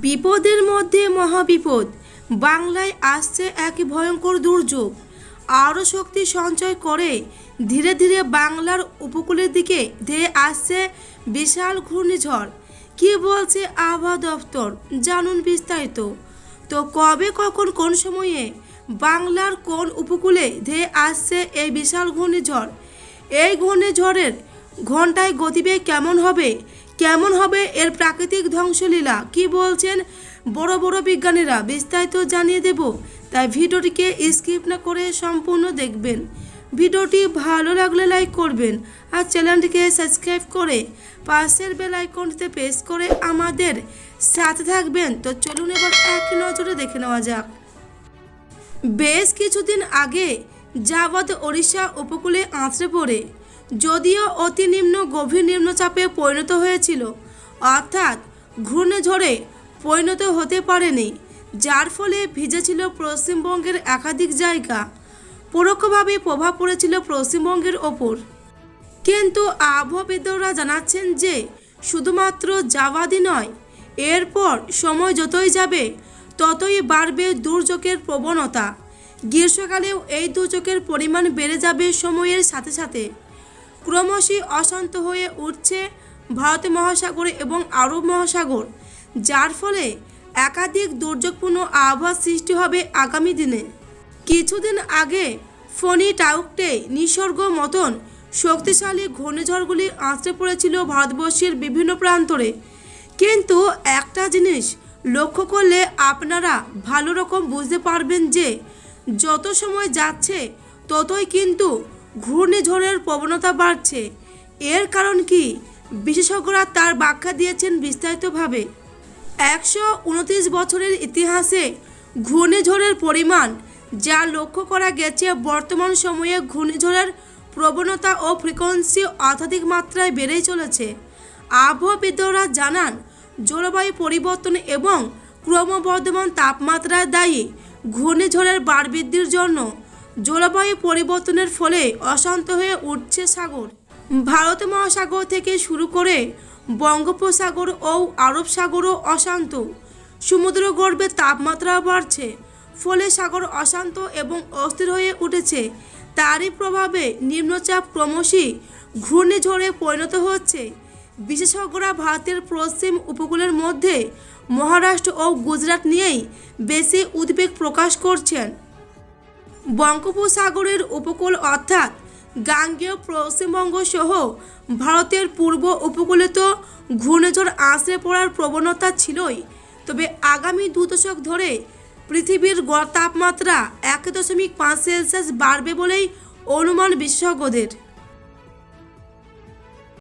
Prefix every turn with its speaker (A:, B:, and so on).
A: বিপদের মধ্যে মহাবিপদ। বাংলায় আসছে এক ভয়ঙ্কর দুর্যোগ। আরও শক্তি সঞ্চয় করে ধীরে ধীরে বাংলার উপকূলের দিকে ধেয়ে আসছে বিশাল ঘূর্ণিঝড়। কি বলছে আবহাওয়া দপ্তর, জানুন বিস্তারিত। তো কবে, কখন, কোন সময়ে বাংলার কোন উপকূলে ধেয়ে আসছে এই বিশাল ঘূর্ণিঝড়? এই ঘূর্ণিঝড়ের ঘন্টায় গতিবেগ কেমন হবে এর প্রাকৃতিক ধ্বংসলীলা, কি বলছেন বড় বড় বিজ্ঞানীরা, বিস্তারিত জানিয়ে দেব। তাই ভিডিওটিকে স্কিপ না করে সম্পূর্ণ দেখবেন। ভিডিওটি ভালো লাগলে লাইক করবেন আর চ্যানেলটিকে সাবস্ক্রাইব করে পাশের বেল আইকনটিতে প্রেস করে আমাদের সাথে থাকবেন। তো চলুন এবার এক নজরে দেখে নেওয়া যাক। বেশ কিছুদিন আগে জাভাদ ওড়িশা উপকূলে আছড়ে পড়ে, যদিও অতি নিম্ন গভীর নিম্নচাপে পরিণত হয়েছিল, অর্থাৎ ঘূর্ণিঝড়ে পরিণত হতে পারেনি, যার ফলে ভিজেছিল পশ্চিমবঙ্গের একাধিক জায়গা। পরোক্ষভাবে প্রভাব পড়েছিল পশ্চিমবঙ্গের ওপর। কিন্তু আবহাওয়াবিদরা জানাচ্ছেন যে শুধুমাত্র জাভাদই নয়, এরপর সময় যতই যাবে ততই বাড়বে দুর্যোগের প্রবণতা। গ্রীষ্মকালেও এই দুর্যোগের পরিমাণ বেড়ে যাবে সময়ের সাথে সাথে। ক্রমশই অশান্ত হয়ে উঠছে ভারত মহাসাগর এবং আরব মহাসাগর, যার ফলে একাধিক দুর্যোগপূর্ণ আবহাওয়া সৃষ্টি হবে আগামী দিনে। কিছুদিন আগে ফণী টাউকটে নিসর্গ মতন শক্তিশালী ঘূর্ণিঝড়গুলি আছড়ে পড়েছিল ভারতবর্ষের বিভিন্ন প্রান্তরে। কিন্তু একটা জিনিস লক্ষ্য করলে আপনারা ভালো রকম বুঝতে পারবেন যে যত সময় যাচ্ছে ততই কিন্তু ঘূর্ণিঝড়ের প্রবণতা বাড়ছে। এর কারণ কি, বিশেষজ্ঞরা তার ব্যাখ্যা দিয়েছেন বিস্তারিতভাবে। 129 বছরের ইতিহাসে ঘূর্ণিঝড়ের পরিমাণ যা লক্ষ্য করা গেছে, বর্তমান সময়ে ঘূর্ণিঝড়ের প্রবণতা ও ফ্রিকোয়েন্সি অত্যাধিক মাত্রায় বেড়েই চলেছে। আবহাওয়াবিদরা জানান, জলবায়ু পরিবর্তন এবং ক্রমবর্ধমান তাপমাত্রার দায়ী ঘূর্ণিঝড়ের বাড়বৃদ্ধির জন্য। জলবায়ু পরিবর্তনের ফলে অশান্ত হয়ে উঠছে সাগর। ভারত মহাসাগর থেকে শুরু করে বঙ্গোপসাগর ও আরব সাগরও অশান্ত। সমুদ্রগর্ভে তাপমাত্রা বাড়ছে, ফলে সাগর অশান্ত এবং অস্থির হয়ে উঠেছে। তারই প্রভাবে নিম্নচাপ ক্রমশই ঘূর্ণিঝড়ে পরিণত হচ্ছে। বিশেষজ্ঞরা ভারতের পশ্চিম উপকূলের মধ্যে মহারাষ্ট্র ও গুজরাট নিয়েই বেশি উদ্বেগ প্রকাশ করছেন। বঙ্গোপসাগরের উপকূল অর্থাৎ গাঙ্গেয় পশ্চিমবঙ্গ সহ ভারতের পূর্ব উপকূলে তো ঘূর্ণিঝড় আছড়ে পড়ার প্রবণতা ছিলই, তবে আগামী 2 দশক ধরে পৃথিবীর গড় তাপমাত্রা 1.5 সেলসিয়াস বাড়বে বলেই অনুমান বিশেষজ্ঞদের।